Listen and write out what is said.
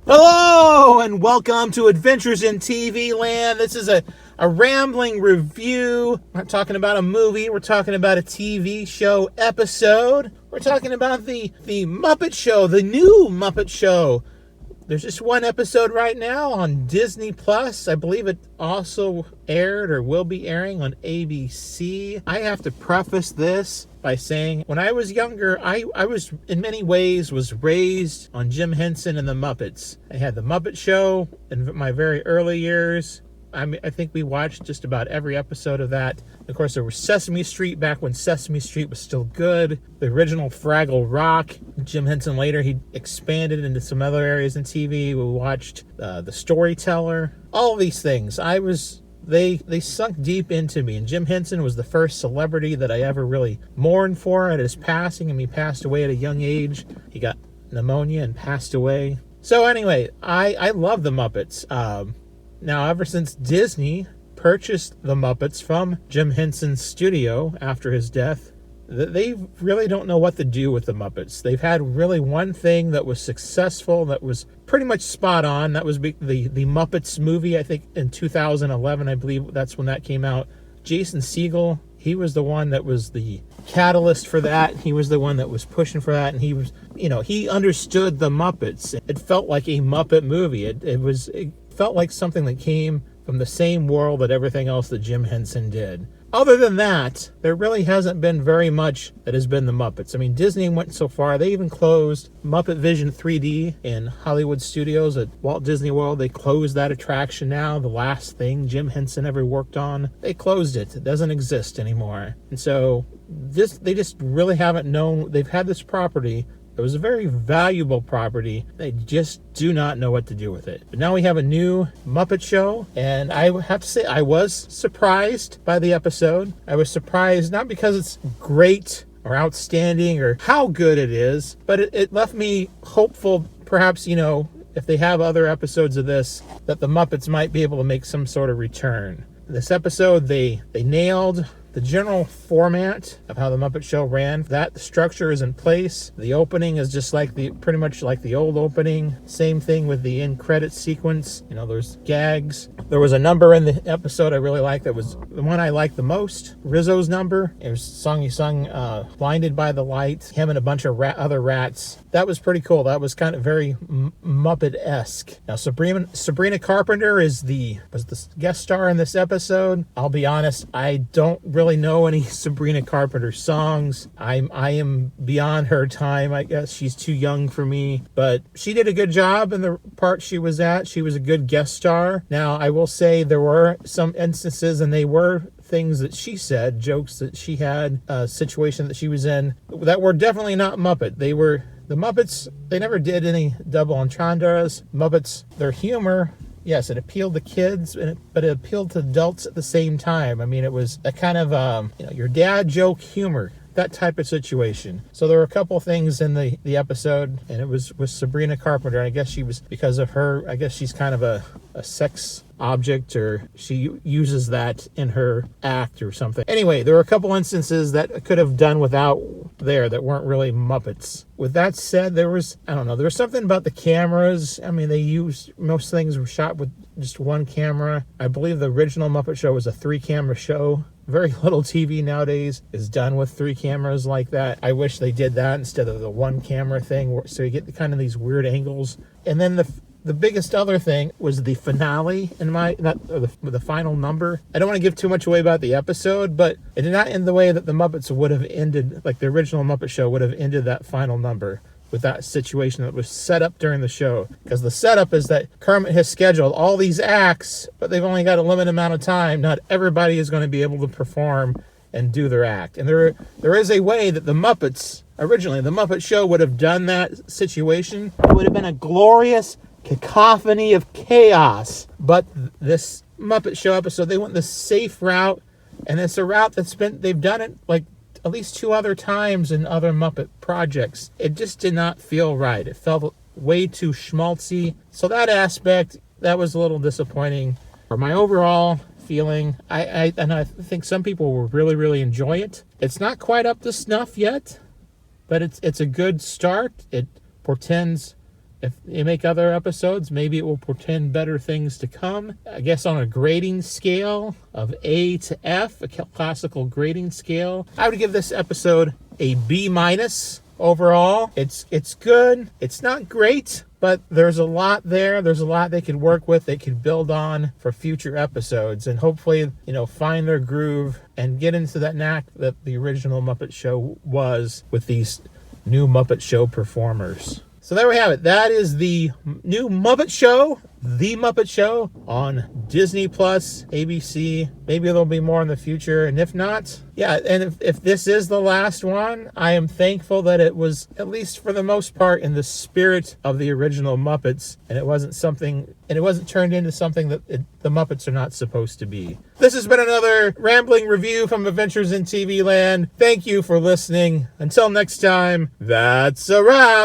Hello and welcome to Adventures in TV Land. This is a rambling review. We're not talking about a movie. We're talking about a TV show episode. We're talking about the Muppet Show, the new Muppet Show. There's just one episode right now on Disney Plus. I believe it also aired or will be airing on ABC. I have to preface this by saying when I was younger, I was in many ways was raised on Jim Henson and the Muppets. I had the Muppet Show in my very early years. I think we watched just about every episode of that. Of course, there was Sesame Street back when Sesame Street was still good. The original Fraggle Rock. Jim Henson later, he expanded into some other areas in TV. We watched The Storyteller. All of these things. They sunk deep into me. And Jim Henson was the first celebrity that I ever really mourned for at his passing. And he passed away at a young age. He got pneumonia and passed away. So anyway, I love the Muppets. Now, ever since Disney purchased the Muppets from Jim Henson's studio after his death, they really don't know what to do with the Muppets. They've had really one thing that was successful, that was pretty much spot on. That was the Muppets movie, I think in 2011, I believe that's when that came out. Jason Segel, he was the one that was the catalyst for that. He was the one that was pushing for that, and he was, he understood the Muppets. It felt like a Muppet movie. It felt like something that came from the same world that everything else that Jim Henson did. Other than that, there really hasn't been very much that has been the Muppets. I mean, Disney went so far, they even closed Muppet Vision 3D in Hollywood Studios at Walt Disney World. They closed that attraction now, the last thing Jim Henson ever worked on. They closed it. It doesn't exist anymore. And so they just really haven't known. They've had this property. It was a very valuable property. They just do not know what to do with it. But now we have a new Muppet Show, and I have to say I was surprised by the episode. I was surprised not because it's great or outstanding or how good it is, but it left me hopeful, perhaps, if they have other episodes of this, that the Muppets might be able to make some sort of return. This episode, they nailed the general format of how the Muppet Show ran. That structure is in place. The opening is just pretty much like the old opening. Same thing with the end credit sequence. There's gags. There was a number in the episode I really liked. That was the one I liked the most. Rizzo's number. It was a song he sung, "Blinded by the Light." Him and a bunch of other rats. That was pretty cool. That was kind of very Muppet-esque. Now Sabrina Carpenter was the guest star in this episode. I'll be honest, I don't really know any Sabrina Carpenter songs. I am beyond her time. I guess she's too young for me, but she did a good job in the part she was at. She was a good guest star. Now, I will say there were some instances, and they were things that she said, jokes that she had, a situation that she was in, that were definitely not Muppet. The Muppets, they never did any double entendres. Muppets, their humor, yes, it appealed to kids, but it appealed to adults at the same time. I mean, it was a kind of, your dad joke humor, that type of situation. So there were a couple things in the episode, and it was with Sabrina Carpenter. I guess she was, because of her, I guess she's kind of a sex object, or she uses that in her act or something. Anyway, there were a couple instances that could have done without there that weren't really Muppets. With that said, there was something about the cameras. I mean, most things were shot with just one camera. I believe the original Muppet Show was a 3-camera show. Very little TV nowadays is done with 3 cameras like that. I wish they did that instead of the 1-camera thing, so you get kind of these weird angles. And then the biggest other thing was the finale the final number. I don't want to give too much away about the episode, but it did not end the way that the Muppets would have ended, like the original Muppet Show would have ended that final number, with that situation that was set up during the show. Because the setup is that Kermit has scheduled all these acts, but they've only got a limited amount of time. Not everybody is going to be able to perform and do their act. And there is a way that the Muppets, originally, the Muppet Show would have done that situation. It would have been a glorious cacophony of chaos. But this Muppet Show episode, they went the safe route, and it's a route they've done it like at least 2 other times in other Muppet projects. It just did not feel right. It felt way too schmaltzy. So that aspect, that was a little disappointing. For my overall feeling, I think some people will really, really enjoy it. It's not quite up to snuff yet, but it's a good start. It portends if they make other episodes, maybe it will portend better things to come. I guess on a grading scale of A to F, a classical grading scale, I would give this episode a B- overall. It's good. It's not great, but there's a lot there. There's a lot they could work with, they could build on for future episodes, and hopefully, find their groove and get into that knack that the original Muppet Show was with these new Muppet Show performers. So there we have it. That is the new Muppet Show, The Muppet Show, on Disney Plus, ABC. Maybe there'll be more in the future, and if not, yeah, and if this is the last one, I am thankful that it was, at least for the most part, in the spirit of the original Muppets, and it wasn't turned into something that the Muppets are not supposed to be. This has been another rambling review from Adventures in TV Land. Thank you for listening. Until next time, that's a wrap.